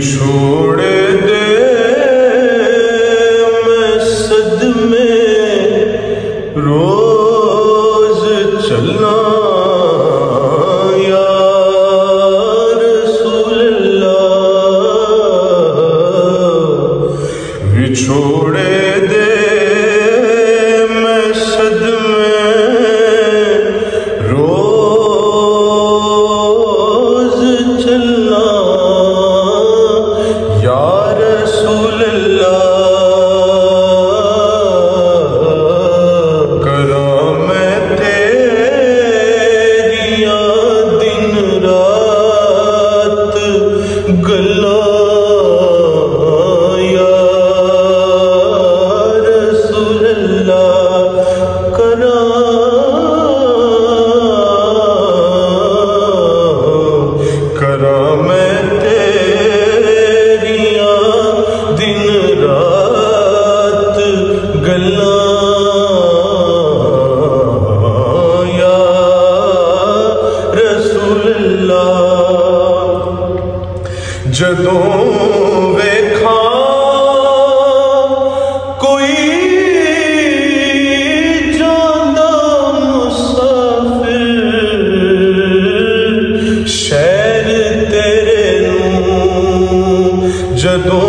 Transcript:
چھوڑ دے میں صدمے روز چلنا یا رسول اللہ، چھوڑ دے میں صدمے روز چلنا یا رسول اللہ، کراں میں تیریاں دن رات گلاں یا رسول اللہ، کراں میں تیریاں دن رات گلاں یا رسول اللہ، جدوں ویکھاں کوئی جاندا مسافر شہر تیرے نوں، جدوں